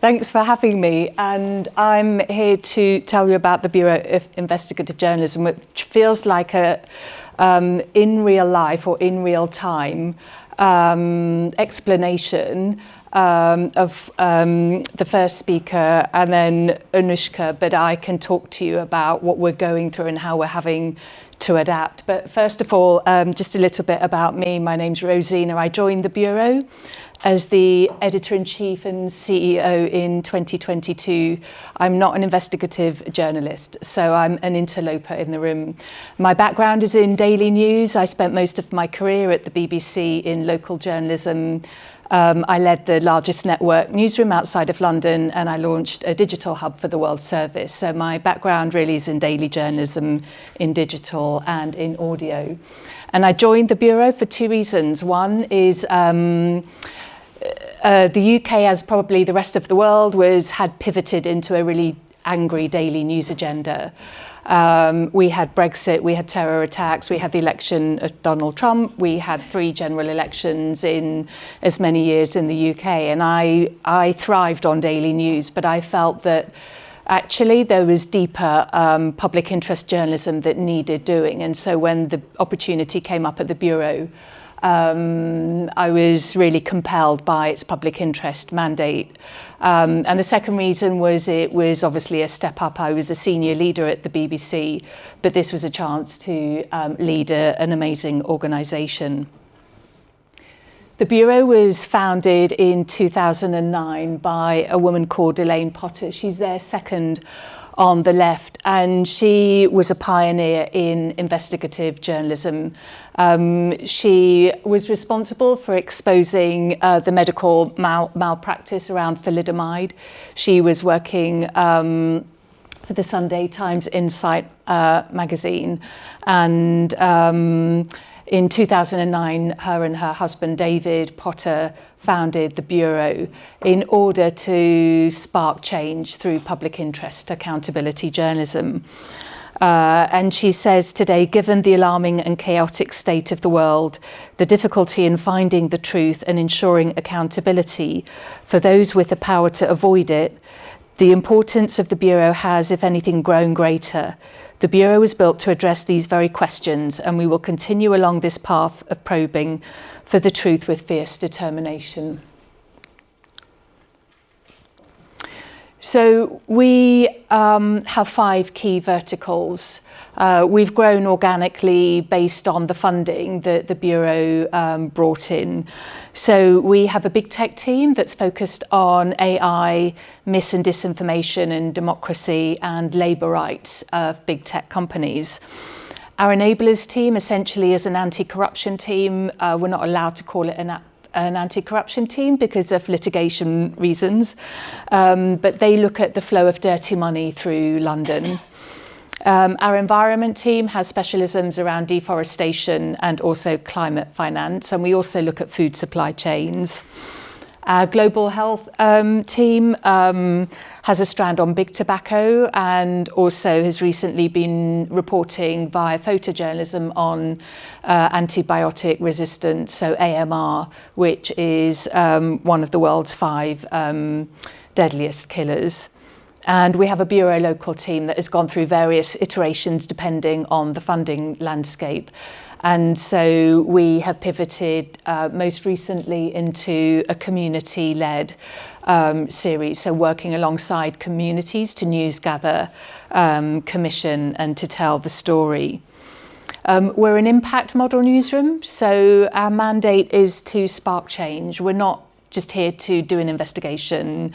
Thanks for having me. And I'm here to tell you about the Bureau of Investigative Journalism, which feels like a in real life or in real time explanation of the first speaker and then Anushka, but I can talk to you about what we're going through and how we're having to adapt. But first of all, just a little bit about me. My name's Rozina. I joined the Bureau as the Editor-in-Chief and CEO in 2022. I'm not an investigative journalist, so I'm an interloper in the room. My background is in daily news. I spent most of my career at the BBC in local journalism. I led the largest network newsroom outside of London, and I launched a digital hub for the World Service. So my background really is in daily journalism, in digital and in audio. And I joined the Bureau for two reasons. One is the UK, as probably the rest of the world, had pivoted into a really angry daily news agenda. We had Brexit, we had terror attacks, we had the election of Donald Trump, we had 3 general elections in as many years in the UK, and I thrived on daily news, but I felt that actually there was deeper public interest journalism that needed doing. And so when the opportunity came up at the Bureau, I was really compelled by its public interest mandate. And the second reason was it was obviously a step up. I was a senior leader at the BBC, but this was a chance to lead an amazing organisation. The Bureau was founded in 2009 by a woman called Elaine Potter. She's there second on the left, and she was a pioneer in investigative journalism. She was responsible for exposing the medical malpractice around thalidomide. She was working for the Sunday Times Insight magazine, and in 2009, her and her husband David Potter founded the Bureau in order to spark change through public interest accountability journalism. And she says today, given the alarming and chaotic state of the world, the difficulty in finding the truth and ensuring accountability for those with the power to avoid it, the importance of the Bureau has, if anything, grown greater. The Bureau was built to address these very questions, and we will continue along this path of probing for the truth with fierce determination. So we have 5 key verticals. We've grown organically based on the funding that the Bureau brought in. So we have a big tech team that's focused on AI, mis and disinformation and democracy and labour rights of big tech companies. Our enablers team essentially is an anti-corruption team. We're not allowed to call it an anti-corruption team because of litigation reasons, but they look at the flow of dirty money through London. Our environment team has specialisms around deforestation and also climate finance, and we also look at food supply chains. Our global health team has a strand on big tobacco and also has recently been reporting via photojournalism on antibiotic resistance, so AMR, which is one of the world's 5 deadliest killers. And we have a Bureau local team that has gone through various iterations depending on the funding landscape. And so we have pivoted most recently into a community-led series, so working alongside communities to news gather, commission and to tell the story. We're an impact model newsroom, so our mandate is to spark change. We're not just here to do an investigation.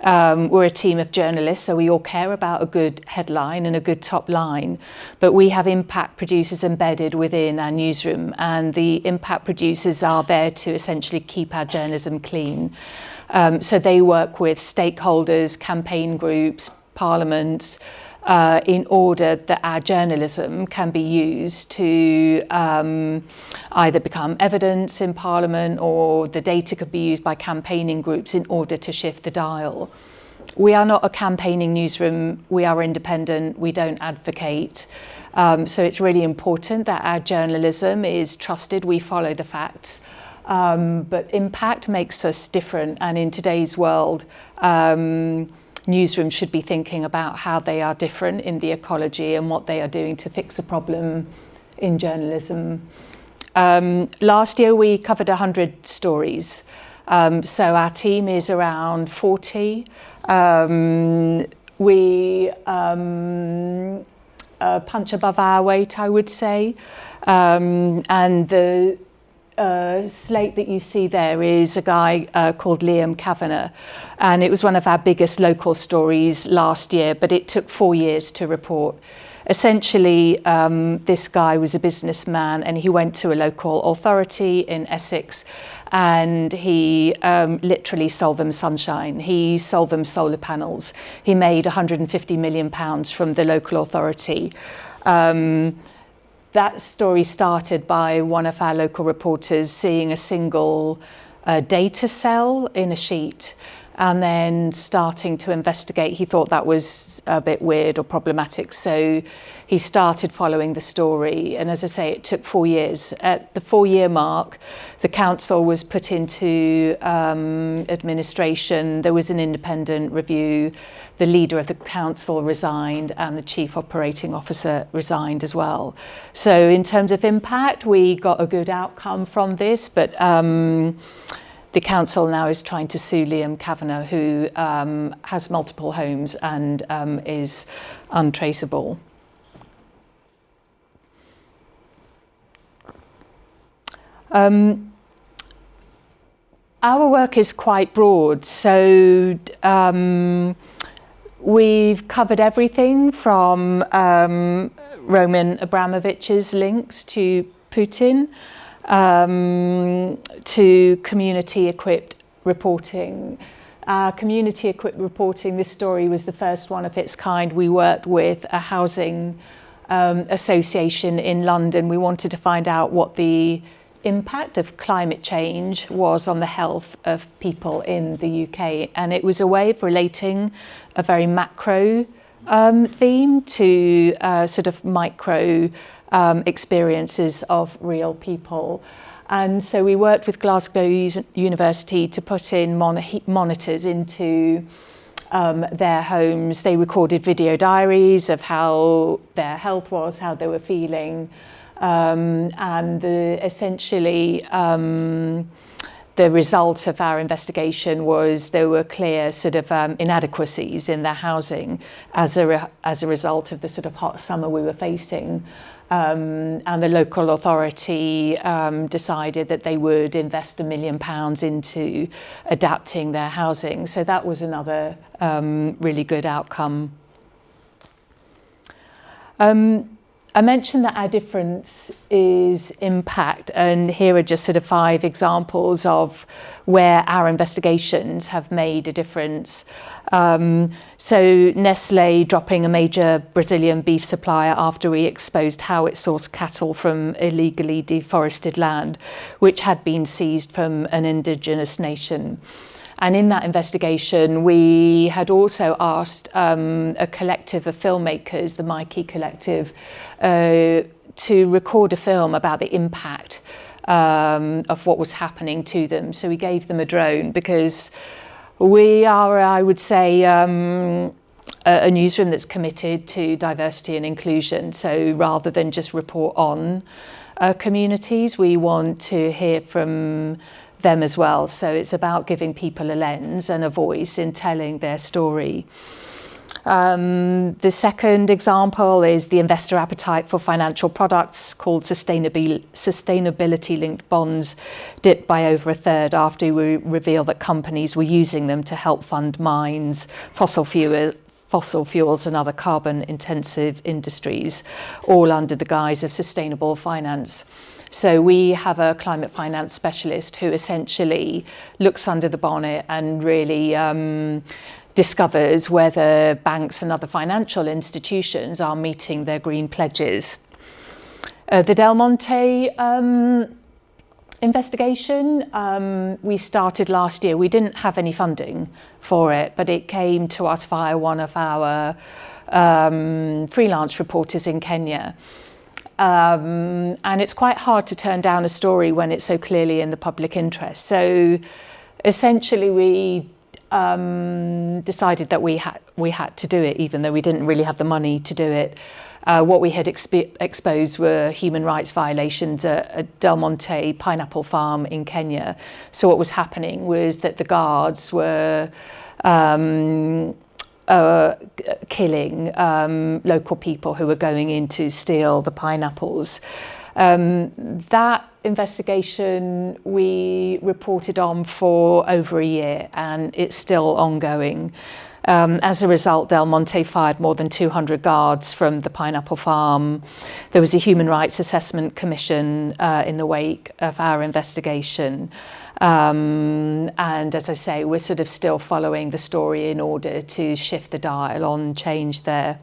We're a team of journalists, so we all care about a good headline and a good top line, but we have impact producers embedded within our newsroom, and the impact producers are there to essentially keep our journalism clean. So they work with stakeholders, campaign groups, parliaments, in order that our journalism can be used to either become evidence in Parliament, or the data could be used by campaigning groups in order to shift the dial. We are not a campaigning newsroom, we are independent, we don't advocate. So it's really important that our journalism is trusted, we follow the facts. But impact makes us different, and in today's world, newsrooms should be thinking about how they are different in the ecology and what they are doing to fix a problem in journalism. Last year we covered 100 stories, so our team is around 40. We punch above our weight, I would say, and the slate that you see there is a guy called Liam Kavanagh, and it was one of our biggest local stories last year, but it took 4 years to report. Essentially, this guy was a businessman, and he went to a local authority in Essex, and he literally sold them sunshine. He sold them solar panels. He made £150 million from the local authority. That story started by one of our local reporters seeing a single data cell in a sheet, and then starting to investigate. He thought that was a bit weird or problematic, so he started following the story. And as I say, it took 4 years. At the 4-year mark, the council was put into administration. There was an independent review. The leader of the council resigned, and the chief operating officer resigned as well. So in terms of impact, we got a good outcome from this, but the council now is trying to sue Liam Kavanagh, who has multiple homes and is untraceable. Our work is quite broad, so we've covered everything from Roman Abramovich's links to Putin, to community-equipped reporting. Community-equipped reporting, this story was the first one of its kind. We worked with a housing association in London. We wanted to find out what the impact of climate change was on the health of people in the UK. And it was a way of relating a very macro theme to sort of micro experiences of real people. And so we worked with Glasgow University to put in monitors into their homes. They recorded video diaries of how their health was, how they were feeling, and essentially the result of our investigation was there were clear sort of inadequacies in their housing as a result of the sort of hot summer we were facing. And the local authority decided that they would invest £1 million into adapting their housing. So that was another really good outcome. I mentioned that our difference is impact, and here are just sort of 5 examples of where our investigations have made a difference. So Nestlé dropping a major Brazilian beef supplier after we exposed how it sourced cattle from illegally deforested land, which had been seized from an indigenous nation. And in that investigation, we had also asked a collective of filmmakers, the Mikey Collective, to record a film about the impact of what was happening to them. So we gave them a drone because we are, I would say, a newsroom that's committed to diversity and inclusion. So rather than just report on communities, we want to hear from them as well. So it's about giving people a lens and a voice in telling their story. The second example is the investor appetite for financial products called sustainability-linked bonds dipped by over 1/3 after we revealed that companies were using them to help fund mines, fossil fuels and other carbon-intensive industries, all under the guise of sustainable finance. So we have a climate finance specialist who essentially looks under the bonnet and really discovers whether banks and other financial institutions are meeting their green pledges. The Del Monte investigation, we started last year. We didn't have any funding for it, but it came to us via one of our freelance reporters in Kenya. And it's quite hard to turn down a story when it's so clearly in the public interest. So essentially we decided that we had to do it, even though we didn't really have the money to do it. What we had exposed were human rights violations at Del Monte pineapple farm in Kenya. So what was happening was that the guards were killing local people who were going in to steal the pineapples. That investigation we reported on for over a year, and it's still ongoing. As a result, Del Monte fired more than 200 guards from the pineapple farm. There was a human rights assessment commission in the wake of our investigation. And as I say, we're sort of still following the story in order to shift the dial on change there.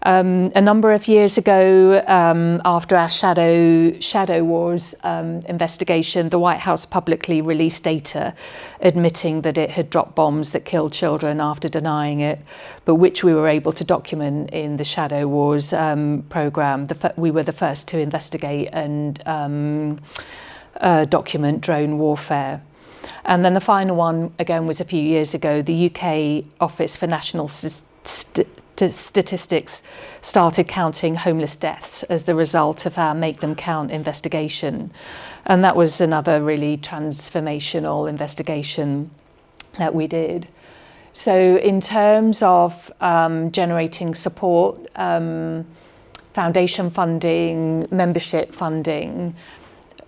A number of years ago, after our Shadow Wars investigation, the White House publicly released data admitting that it had dropped bombs that killed children after denying it, but which we were able to document in the Shadow Wars program. We were the first to investigate and document drone warfare. And then the final one, again, was a few years ago. The UK Office for National Statistics started counting homeless deaths as the result of our Make Them Count investigation. And that was another really transformational investigation that we did. So in terms of generating support, foundation funding, membership funding,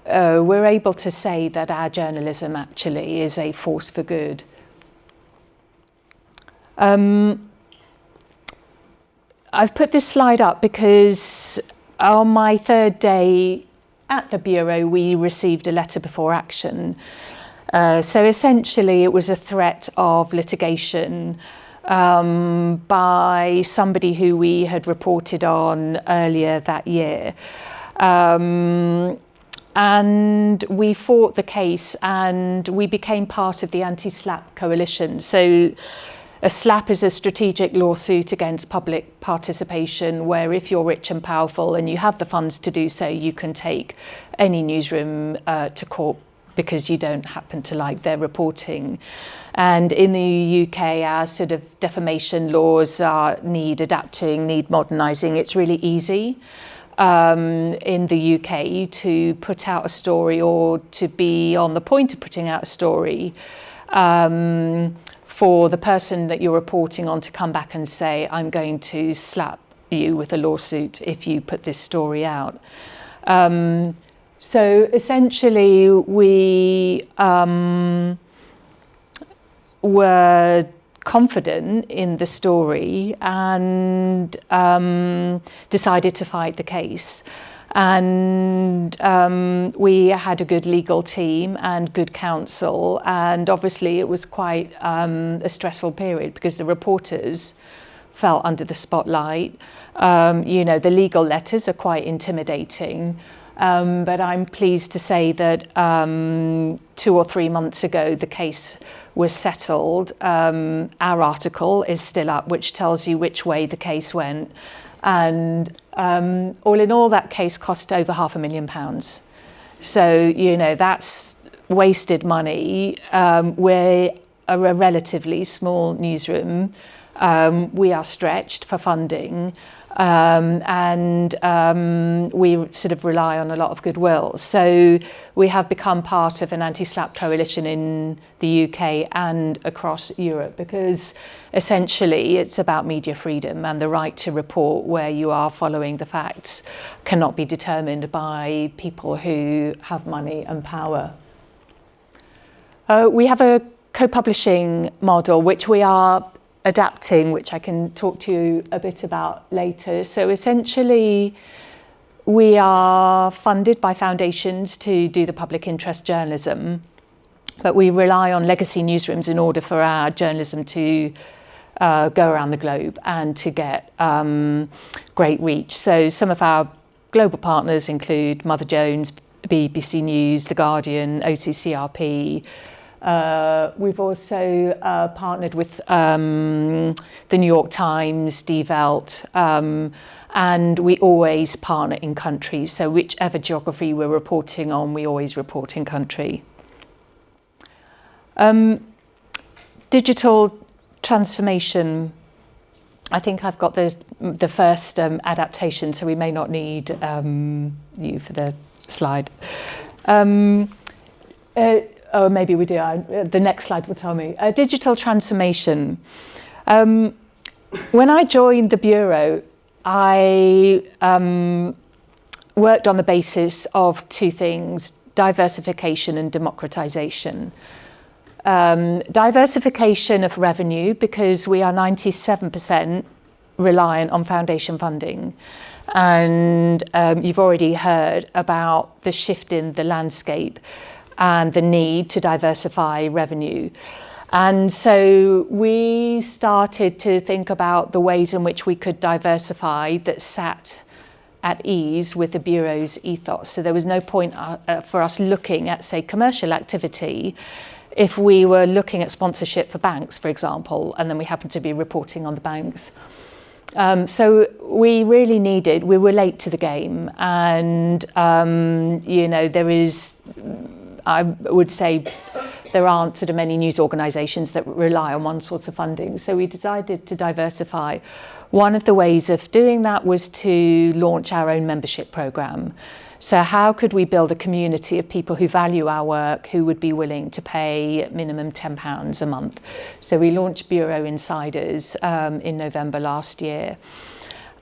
we're able to say that our journalism actually is a force for good. I've put this slide up because on my third day at the Bureau, we received a letter before action. So essentially, it was a threat of litigation by somebody who we had reported on earlier that year. And we fought the case, and we became part of the anti-SLAPP coalition. So a SLAPP is a strategic lawsuit against public participation, where if you're rich and powerful and you have the funds to do so, you can take any newsroom to court because you don't happen to like their reporting. And in the UK, our sort of defamation laws need adapting, need modernising. It's really easy in the UK to put out a story or to be on the point of putting out a story for the person that you're reporting on to come back and say, I'm going to slap you with a lawsuit if you put this story out. So essentially, we were confident in the story and decided to fight the case. And we had a good legal team and good counsel, and obviously it was quite a stressful period because the reporters felt under the spotlight. The legal letters are quite intimidating, but I'm pleased to say that 2 or 3 months ago the case was settled. Our article is still up, which tells you which way the case went. And all in all, that case cost over £500,000. So, that's wasted money. We're a relatively small newsroom. We are stretched for funding. And we sort of rely on a lot of goodwill. So we have become part of an anti-SLAPP coalition in the UK and across Europe, because essentially it's about media freedom, and the right to report where you are following the facts cannot be determined by people who have money and power. We have a co-publishing model, which we are adapting, which I can talk to you a bit about later. So essentially, we are funded by foundations to do the public interest journalism, but we rely on legacy newsrooms in order for our journalism to go around the globe and to get great reach. So some of our global partners include Mother Jones, BBC News, The Guardian, OTCRP, We've also partnered with the New York Times, Die Welt, and we always partner in country. So whichever geography we're reporting on, we always report in country. Digital transformation. I think I've got the first adaptation, so we may not need you for the slide. Or maybe we do. The next slide will tell me. Digital transformation. When I joined the Bureau, I worked on the basis of two things: diversification and democratization. Diversification of revenue, because we are 97% reliant on foundation funding. And you've already heard about the shift in the landscape and the need to diversify revenue. And so we started to think about the ways in which we could diversify that sat at ease with the Bureau's ethos. So there was no point for us looking at, say, commercial activity if we were looking at sponsorship for banks, for example, and then we happened to be reporting on the banks. So we really needed, we were late to the game, and there is, I would say, there aren't sort of many news organisations that rely on one source of funding. So we decided to diversify. One of the ways of doing that was to launch our own membership programme. So how could we build a community of people who value our work, who would be willing to pay minimum £10 a month? So we launched Bureau Insiders in November last year.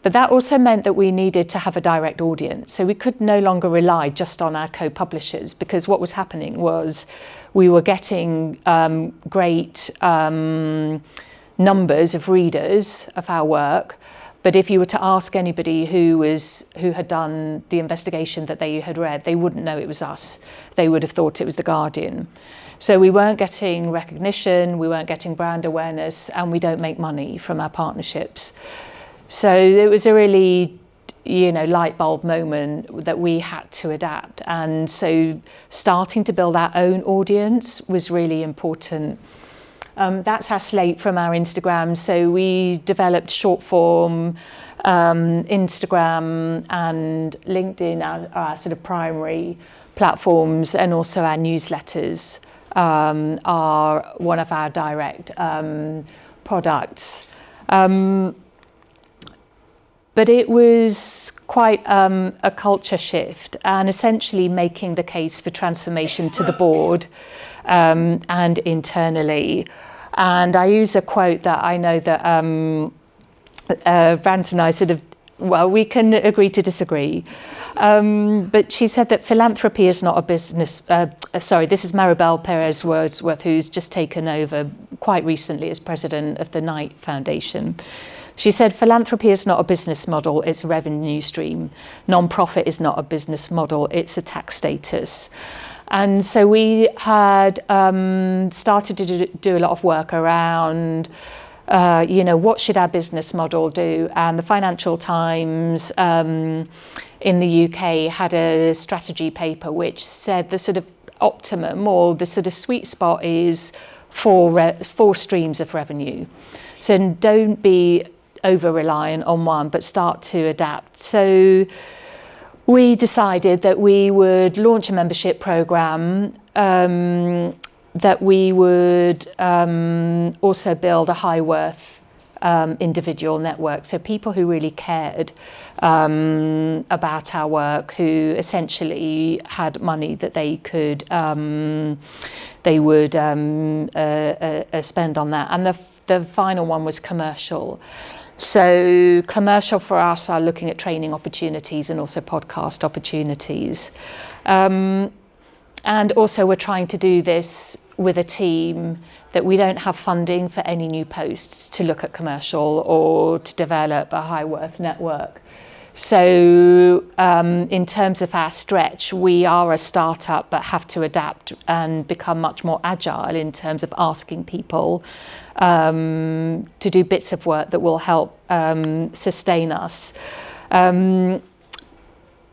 But that also meant that we needed to have a direct audience. So we could no longer rely just on our co-publishers, because what was happening was we were getting great numbers of readers of our work. But if you were to ask anybody who had done the investigation that they had read, they wouldn't know it was us. They would have thought it was The Guardian. So we weren't getting recognition, we weren't getting brand awareness, and we don't make money from our partnerships. So it was a really, light bulb moment that we had to adapt. And so starting to build our own audience was really important. That's our slate from our Instagram. So we developed short form, Instagram and LinkedIn, our sort of primary platforms, and also our newsletters are one of our direct products. But it was quite a culture shift, and essentially making the case for transformation to the board and internally. And I use a quote that I know that Brant and I we can agree to disagree. But she said that philanthropy is not a business. This is Maribel Perez Wordsworth, who's just taken over quite recently as president of the Knight Foundation. She said, philanthropy is not a business model, it's a revenue stream. Non-profit is not a business model, it's a tax status. And so we had started to do a lot of work around, what should our business model do? And the Financial Times in the UK had a strategy paper which said the sort of optimum, or the sort of sweet spot, is four streams of revenue. So don't be over-reliant on one, but start to adapt. So we decided that we would launch a membership program, that we would also build a high worth individual network. So people who really cared about our work, who essentially had money that they would spend on that. And the final one was commercial. So commercial for us are looking at training opportunities and also podcast opportunities. And also we're trying to do this with a team that we don't have funding for any new posts to look at commercial or to develop a high worth network. So in terms of our stretch, we are a startup but have to adapt and become much more agile in terms of asking people to do bits of work that will help sustain us.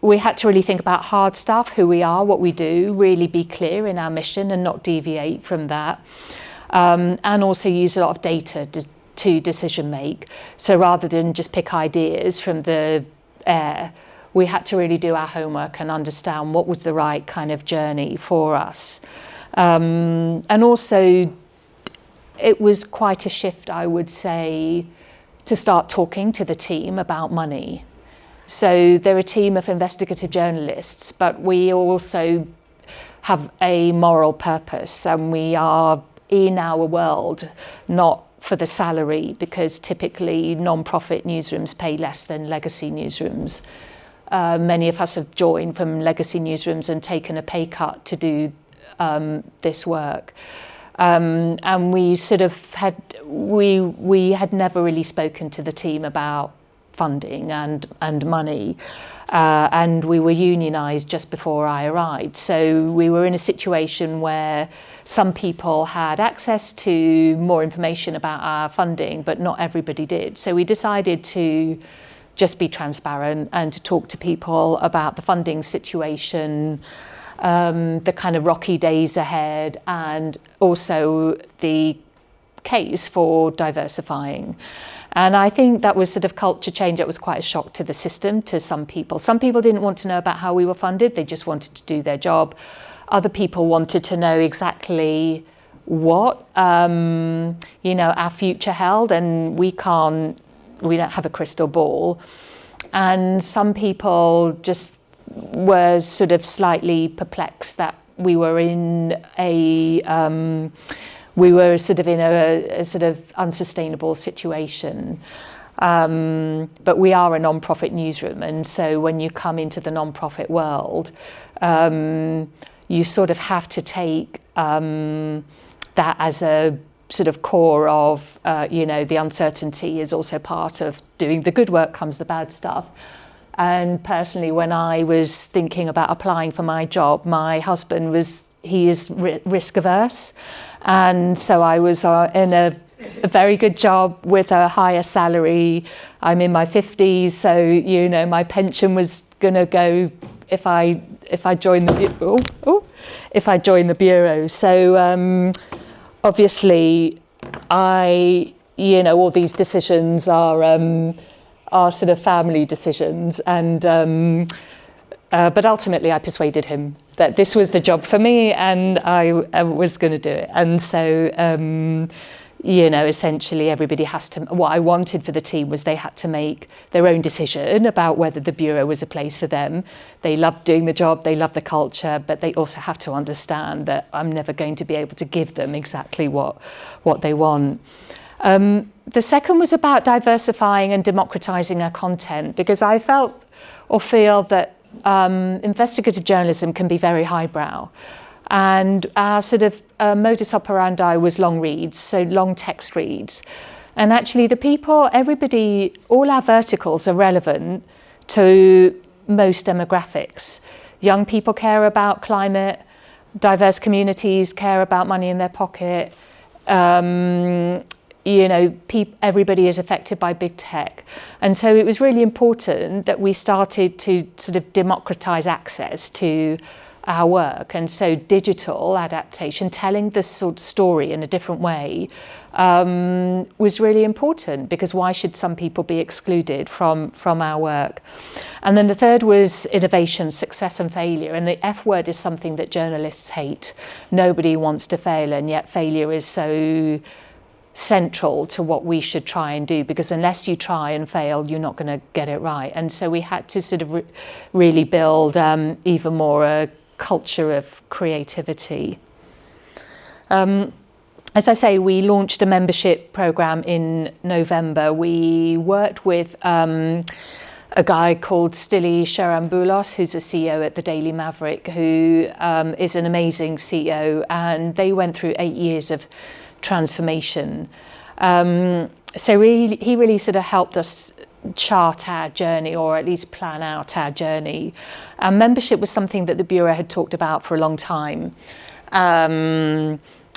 we had to really think about hard stuff, who we are, what we do, really be clear in our mission and not deviate from that. And also use a lot of data to decision make. So rather than just pick ideas from the air, we had to really do our homework and understand what was the right kind of journey for us. And also, it was quite a shift, I would say, to start talking to the team about money. So they're a team of investigative journalists, but we also have a moral purpose, and we are in our world not for the salary, because typically non-profit newsrooms pay less than legacy newsrooms. Many of us have joined from legacy newsrooms and taken a pay cut to do this work. And we sort of had, we had never really spoken to the team about funding and money. And we were unionised just before I arrived. So we were in a situation where some people had access to more information about our funding, but not everybody did. So we decided to just be transparent and to talk to people about the funding situation, the kind of rocky days ahead, and also the case for diversifying. And I think that was sort of culture change. It was quite a shock to the system, to some people. Some people didn't want to know about how we were funded. They just wanted to do their job. Other people wanted to know exactly what, our future held, and we don't have a crystal ball. And some people just were sort of slightly perplexed that we were in a sort of unsustainable situation. But we are a non-profit newsroom, and so when you come into the non-profit world, you sort of have to take that as a sort of core of, the uncertainty is also part of doing the good work, comes the bad stuff. And personally, when I was thinking about applying for my job, my husband is risk averse. And so I was in a very good job with a higher salary. I'm in my 50s, so my pension was going to go if I joined the bureau. So obviously, all these decisions are sort of family decisions, and but ultimately I persuaded him that this was the job for me, and I was going to do it. And so essentially everybody has to, what I wanted for the team was they had to make their own decision about whether the bureau was a place for them. They loved doing the job, they loved the culture, but they also have to understand that I'm never going to be able to give them exactly what they want. The second was about diversifying and democratizing our content, because I feel that investigative journalism can be very highbrow. And our sort of modus operandi was long reads, so long text reads. And actually everybody, all our verticals are relevant to most demographics. Young people care about climate, diverse communities care about money in their pocket, everybody is affected by big tech. And so it was really important that we started to sort of democratize access to our work. And so digital adaptation, telling the sort of story in a different way, was really important, because why should some people be excluded from our work? And then the third was innovation, success and failure. And the F word is something that journalists hate. Nobody wants to fail, and yet failure is so central to what we should try and do, because unless you try and fail, you're not going to get it right. And so we had to sort of really build even more a culture of creativity. As I say, we launched a membership program in November. We worked with a guy called Stili Sharamboulos, who's a CEO at the Daily Maverick, who is an amazing CEO, and they went through 8 years of transformation. So he really sort of helped us chart our journey, or at least plan out our journey. Membership was something that the Bureau had talked about for a long time.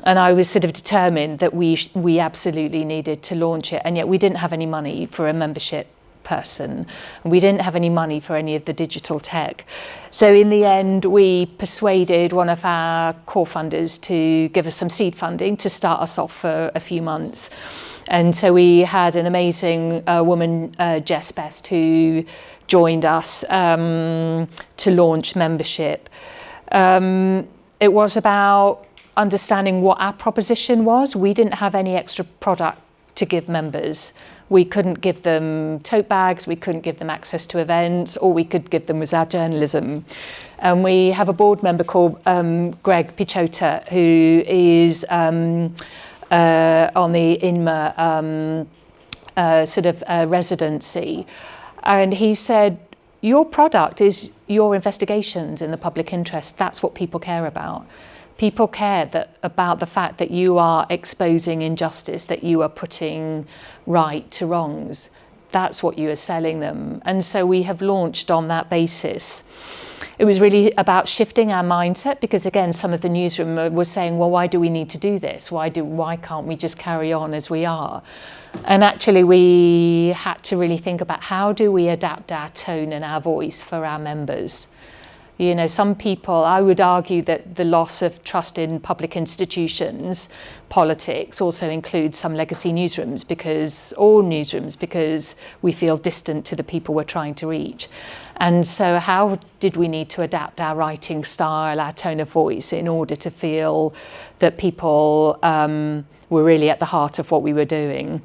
And I was sort of determined that we absolutely needed to launch it, and yet we didn't have any money for a membership person. And we didn't have any money for any of the digital tech. So in the end, we persuaded one of our core funders to give us some seed funding to start us off for a few months. And so we had an amazing woman, Jess Best, who joined us to launch membership. It was about understanding what our proposition was. We didn't have any extra product to give members. We couldn't give them tote bags, we couldn't give them access to events, all we could give them was our journalism. And we have a board member called Greg Pichota, who is on the INMA residency. And he said, your product is your investigations in the public interest. That's what people care about. People care about the fact that you are exposing injustice, that you are putting right to wrongs. That's what you are selling them. And so we have launched on that basis. It was really about shifting our mindset, because again, some of the newsroom were saying, well, why do we need to do this? Why can't we just carry on as we are? And actually we had to really think about how do we adapt our tone and our voice for our members. You know, some people, I would argue that the loss of trust in public institutions, politics, also includes some legacy newsrooms, because we feel distant to the people we're trying to reach. And so how did we need to adapt our writing style, our tone of voice, in order to feel that people were really at the heart of what we were doing?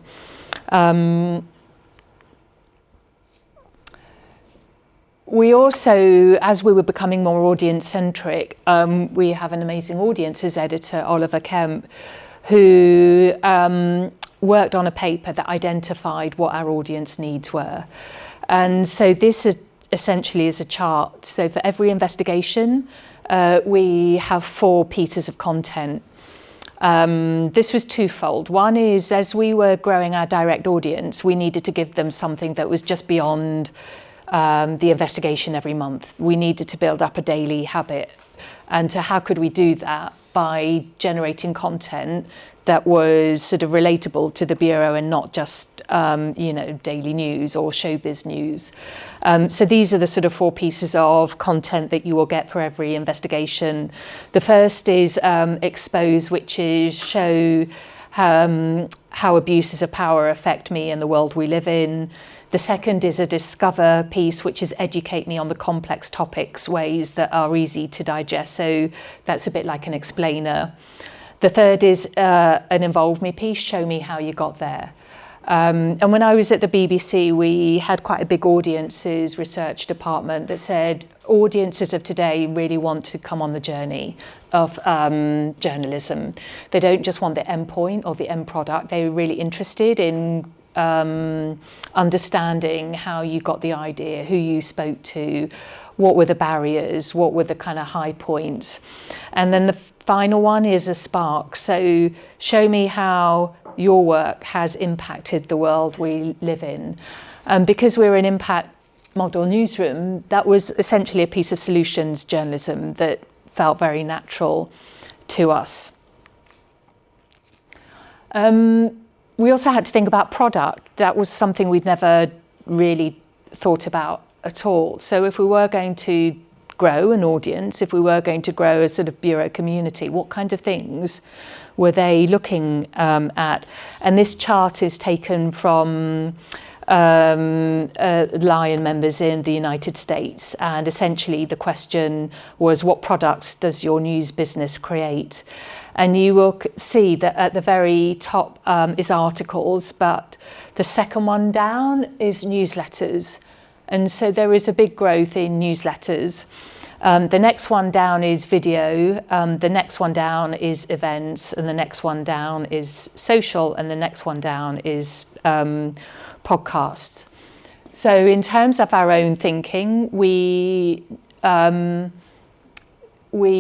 We also, as we were becoming more audience-centric, we have an amazing audiences editor, Oliver Kemp, who worked on a paper that identified what our audience needs were. And so this essentially is a chart. So for every investigation, we have 4 pieces of content. This was twofold. One is, as we were growing our direct audience, we needed to give them something that was just beyond the investigation every month. We needed to build up a daily habit. And so how could we do that? By generating content that was sort of relatable to the Bureau and not just, daily news or showbiz news. So these are the sort of 4 pieces of content that you will get for every investigation. The first is Expose, which is show how abuses of power affect me and the world we live in. The second is a Discover piece, which is educate me on the complex topics, ways that are easy to digest. So that's a bit like an explainer. The third is an Involve Me piece, show me how you got there. And when I was at the BBC, we had quite a big audiences research department that said audiences of today really want to come on the journey of journalism. They don't just want the end point or the end product. They're really interested in understanding how you got the idea, who you spoke to, what were the barriers, what were the kind of high points. And then the final one is a spark. So show me how your work has impacted the world we live in. Because we're an impact model newsroom, that was essentially a piece of solutions journalism that felt very natural to us. We also had to think about product. That was something we'd never really thought about at all. So if we were going to grow an audience, if we were going to grow a sort of Bureau community, what kind of things were they looking at? And this chart is taken from Lion members in the United States. And essentially the question was, what products does your news business create? And you will see that at the very top is articles, but the second one down is newsletters. And so there is a big growth in newsletters. The next one down is video, the next one down is events, and the next one down is social, and the next one down is podcasts. So in terms of our own thinking, we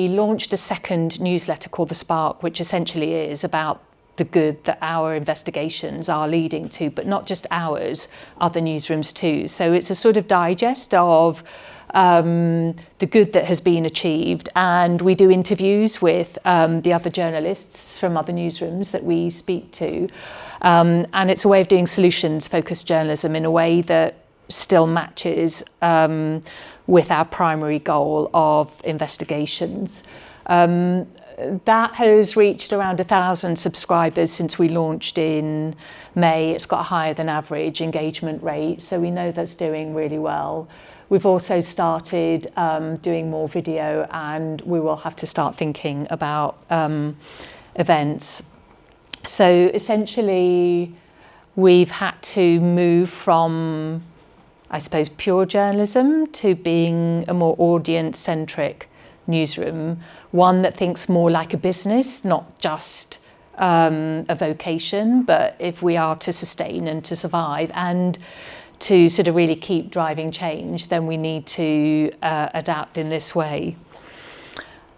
launched a second newsletter called The Spark, which essentially is about the good that our investigations are leading to, but not just ours, other newsrooms too. So it's a sort of digest of the good that has been achieved, and we do interviews with the other journalists from other newsrooms that we speak to, and it's a way of doing solutions-focused journalism in a way that still matches with our primary goal of investigations. That has reached around 1,000 subscribers since we launched in May. It's got a higher than average engagement rate, so we know that's doing really well. We've also started doing more video, and we will have to start thinking about events. So essentially, we've had to move from, I suppose, pure journalism to being a more audience-centric newsroom, one that thinks more like a business, not just a vocation, but if we are to sustain and to survive and to sort of really keep driving change, then we need to adapt in this way.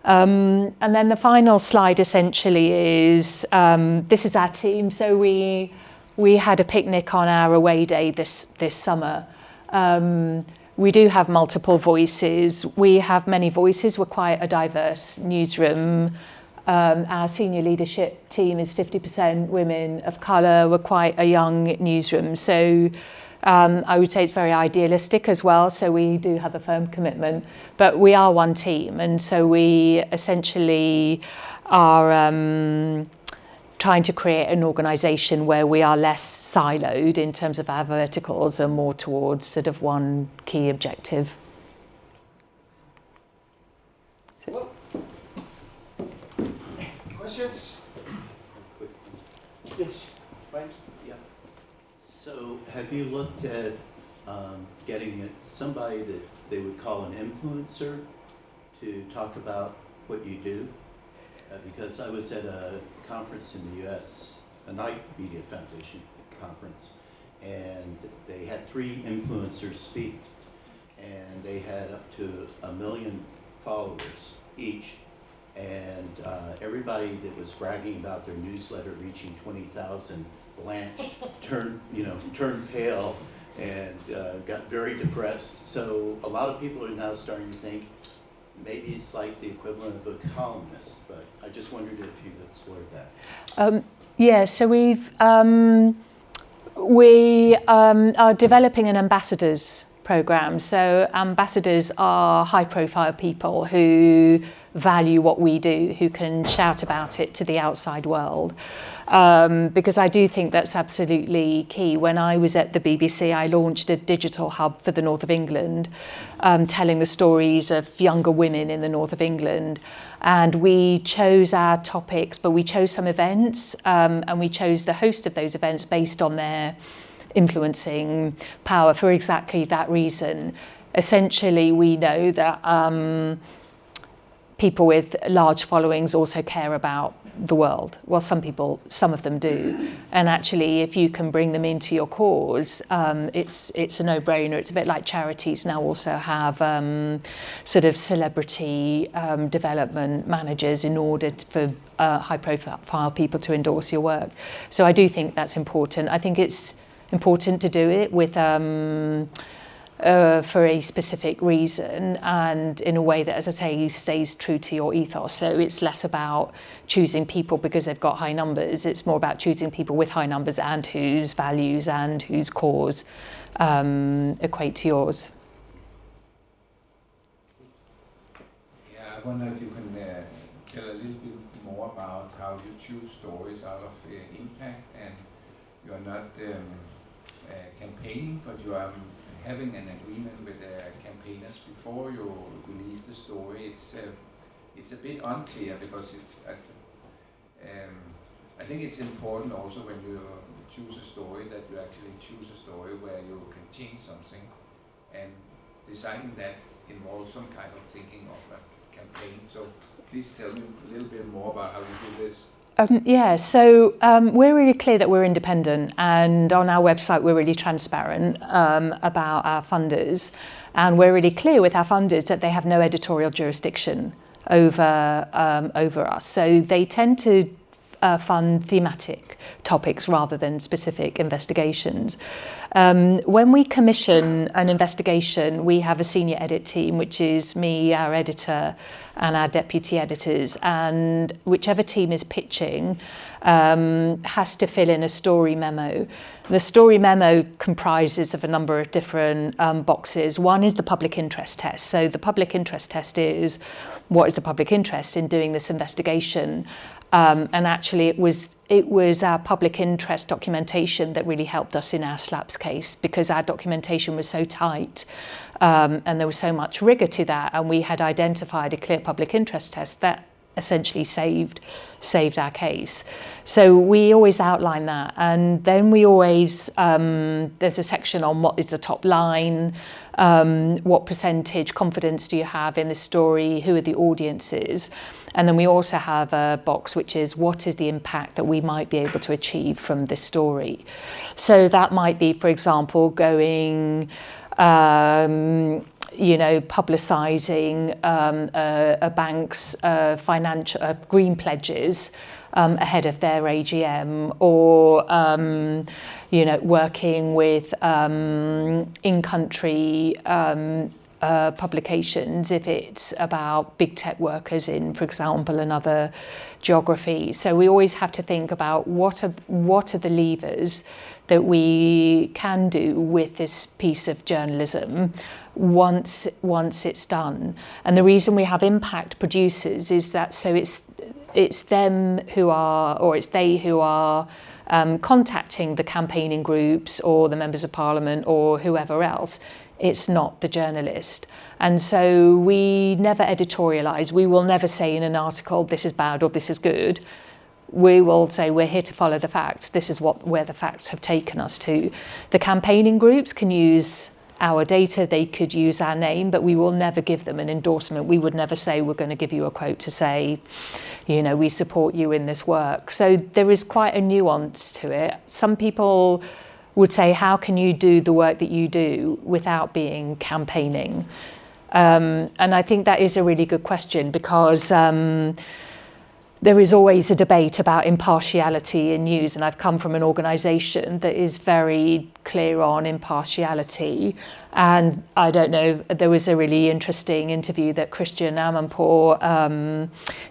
And then the final slide essentially is, this is our team. So we had a picnic on our away day this summer. We do have multiple voices. We have many voices. We're quite a diverse newsroom. Our senior leadership team is 50% women of colour. We're quite a young newsroom. So I would say it's very idealistic as well. So we do have a firm commitment, but we are one team. And so we essentially are trying to create an organisation where we are less siloed in terms of our verticals and more towards sort of one key objective. Questions? Yes, Frank? Yeah. So have you looked at getting somebody that they would call an influencer to talk about what you do? Because I was at a conference in the US, a Knight Media Foundation conference, and they had 3 influencers speak, and they had up to 1 million followers each, and everybody that was bragging about their newsletter reaching 20,000 blanched, turned pale, and got very depressed. So a lot of people are now starting to think, maybe it's like the equivalent of a columnist, but I just wondered if you've explored that. Yeah, so we are developing an ambassadors program. So ambassadors are high-profile people who value what we do, who can shout about it to the outside world. Because I do think that's absolutely key. When I was at the BBC, I launched a digital hub for the north of England, telling the stories of younger women in the north of England. And we chose our topics, but we chose some events, and we chose the host of those events based on their influencing power for exactly that reason. Essentially, we know that people with large followings also care about the world. Well, some of them do. And actually, if you can bring them into your cause, it's a no-brainer. It's a bit like charities now also have sort of celebrity development managers in order for high-profile people to endorse your work. So I do think that's important. I think it's important to do it with for a specific reason and in a way that, as I say, stays true to your ethos. So it's less about choosing people because they've got high numbers. It's more about choosing people with high numbers and whose values and whose cause equate to yours. Yeah, I wonder if you can tell a little bit more about how you choose stories out of impact, and you're not campaigning, but you are having an agreement with campaigners before you release the story. It's a bit unclear because I think it's important also when you choose a story that you actually choose a story where you can change something, and deciding that involves some kind of thinking of a campaign. So please tell me a little bit more about how you do this. So we're really clear that we're independent, and on our website we're really transparent about our funders, and we're really clear with our funders that they have no editorial jurisdiction over us. So they tend to fund thematic topics rather than specific investigations. When we commission an investigation, we have a senior edit team, which is me, our editor, and our deputy editors, and whichever team is pitching has to fill in a story memo. The story memo comprises of a number of different boxes. One is the public interest test. So the public interest test is, what is the public interest in doing this investigation? And actually it was our public interest documentation that really helped us in our SLAPS case, because our documentation was so tight and there was so much rigour to that, and we had identified a clear public interest test that essentially saved our case. So we always outline that, and then we always there's a section on what is the top line, what percentage confidence do you have in the story, who are the audiences, and then we also have a box which is what is the impact that we might be able to achieve from this story. So that might be, for example, going publicising a bank's financial green pledges ahead of their AGM, or working with in-country publications if it's about big tech workers in, for example, another geography. So we always have to think about what are the levers that we can do with this piece of journalism once it's done. And the reason we have impact producers is that so it's them who are, or it's they who are contacting the campaigning groups or the members of parliament or whoever else. It's not the journalist. And so we never editorialise. We will never say in an article, this is bad or this is good. We will say, we're here to follow the facts. This is where the facts have taken us to. The campaigning groups can use our data, they could use our name, but we will never give them an endorsement. We would never say, we're going to give you a quote to say, we support you in this work. So there is quite a nuance to it. Some people would say, how can you do the work that you do without being campaigning? And I think that is a really good question, because there is always a debate about impartiality in news, and I've come from an organisation that is very clear on impartiality. And I don't know, there was a really interesting interview that Christian Amanpour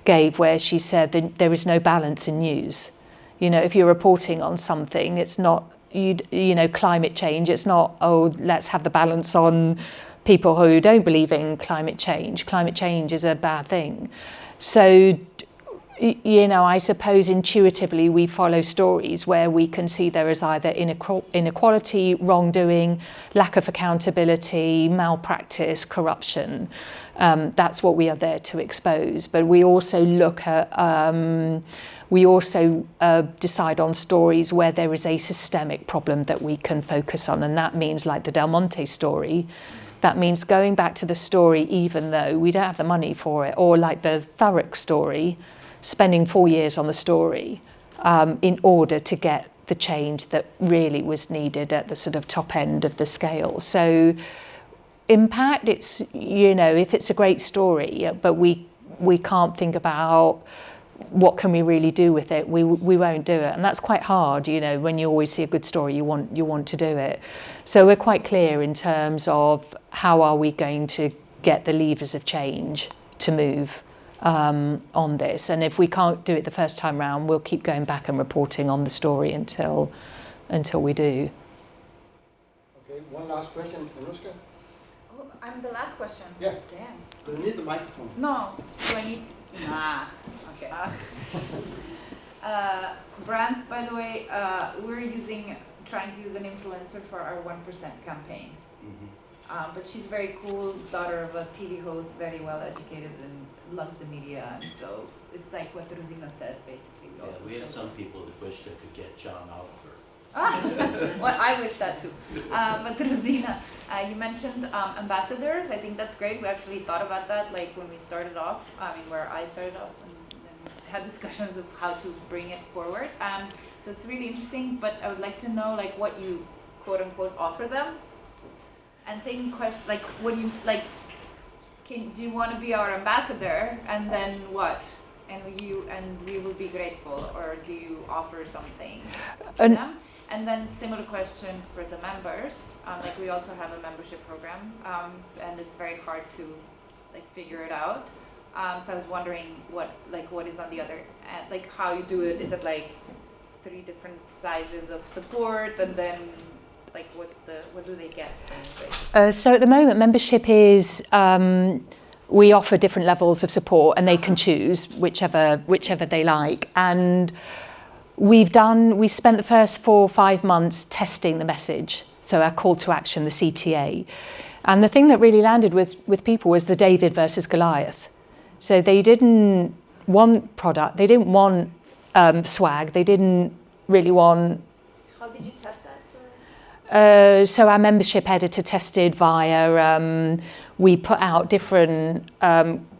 gave, where she said that there is no balance in news. If you're reporting on something, it's not, climate change, it's not, let's have the balance on people who don't believe in climate change. Climate change is a bad thing. So, I suppose intuitively we follow stories where we can see there is either inequality, wrongdoing, lack of accountability, malpractice, corruption. That's what we are there to expose. But we also look at, decide on stories where there is a systemic problem that we can focus on. And that means, like the Del Monte story, that means going back to the story even though we don't have the money for it. Or like the Thurrock story, spending 4 years on the story in order to get the change that really was needed at the sort of top end of the scale. So impact, it's, if it's a great story, but we can't think about what can we really do with it, we won't do it. And that's quite hard, when you always see a good story, you want to do it. So we're quite clear in terms of how are we going to get the levers of change to move on this, and if we can't do it the first time round, we'll keep going back and reporting on the story until we do. Okay, one last question, Anushka. Oh, I'm the last question. Yeah. Damn. Do you need the microphone? No. Do I need? Nah. Okay. Brand, by the way, we're trying to use an influencer for our 1% campaign. Mm-hmm. But she's very cool, daughter of a TV host, very well educated and loves the media, and so it's like what Rozina said, basically. We have some people that wish they could get John Oliver. Well, I wish that too. But Rozina, you mentioned ambassadors. I think that's great. We actually thought about that, like when we started off. Where I started off and had discussions of how to bring it forward. So it's really interesting. But I would like to know, like, what you quote unquote offer them. And same question, like, what do you like? Do you want to be our ambassador, and then what? and we will be grateful, or do you offer something to And- them? And then similar question for the members. Like we also have a membership program, and it's very hard to like figure it out. So I was wondering what is on the other end, like how you do it. Is it like 3 different sizes of support, and then like what do they get? So at the moment, membership is we offer different levels of support, and they can choose whichever they like. And we spent the first 4 or 5 months testing the message, so our call to action, the CTA. And the thing that really landed with people was the David versus Goliath. So they didn't want product, they didn't want swag, they didn't really want... How did you test that, sorry? So our membership editor tested via, we put out different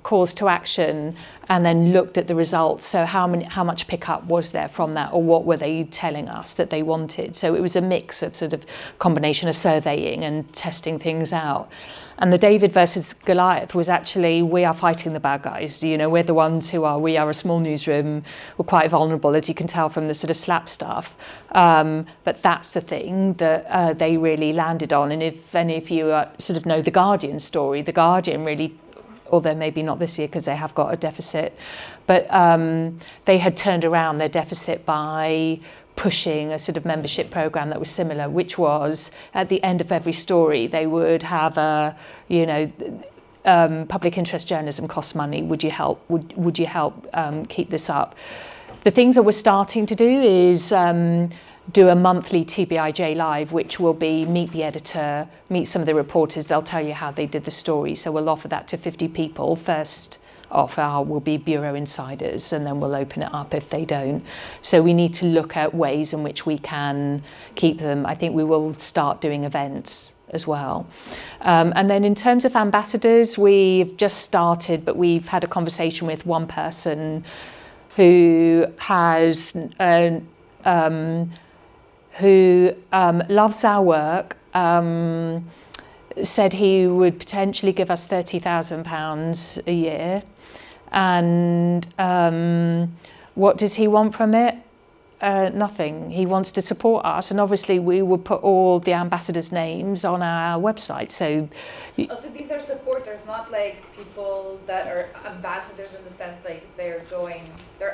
calls to action and then looked at the results. So how much pickup was there from that, or what were they telling us that they wanted? So it was a mix of sort of combination of surveying and testing things out. And the David versus Goliath was actually, we are fighting the bad guys. You know, we're the ones we are a small newsroom. We're quite vulnerable, as you can tell from the sort of slap stuff. But that's the thing that they really landed on. And if any of you sort of know the Guardian story, the Guardian really, although maybe not this year because they have got a deficit, but they had turned around their deficit by pushing a sort of membership program that was similar, which was at the end of every story they would have a, you know, public interest journalism costs money. Would you help? Would you help keep this up? The things that we're starting to do is do a monthly TBIJ live, which will be meet the editor, meet some of the reporters. They'll tell you how they did the story. So we'll offer that to 50 people. First offer will be Bureau insiders, and then we'll open it up if they don't. So we need to look at ways in which we can keep them. I think we will start doing events as well. And then in terms of ambassadors, we've just started, but we've had a conversation with one person who has who loves our work, said he would potentially give us £30,000 a year. And what does he want from it? Nothing. He wants to support us, and obviously we will put all the ambassadors' names on our website. So these are supporters, not like people that are ambassadors in the sense like they're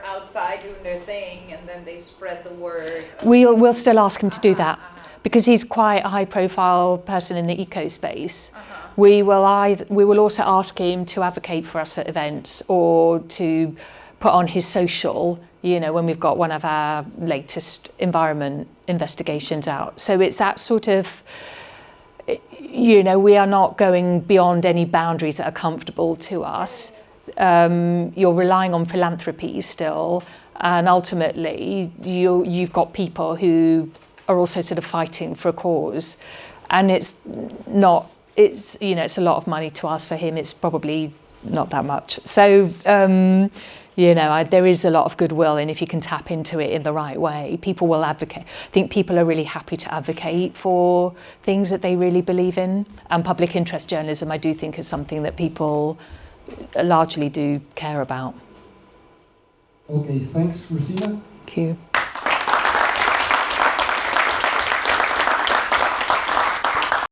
outside doing their thing and then they spread the word. We'll still ask him to do that because he's quite a high-profile person in the eco space. We will also ask him to advocate for us at events or to put on his social, you know, when we've got one of our latest environment investigations out. So it's that sort of, you know, we are not going beyond any boundaries that are comfortable to us. You're relying on philanthropy still, and ultimately you've got people who are also sort of fighting for a cause, and it's you know, it's a lot of money to ask for him. It's probably not that much. So you know, there is a lot of goodwill, and if you can tap into it in the right way, people will advocate. I think people are really happy to advocate for things that they really believe in. And public interest journalism, I do think, is something that people largely do care about. Okay, thanks, Rozina. Thank you.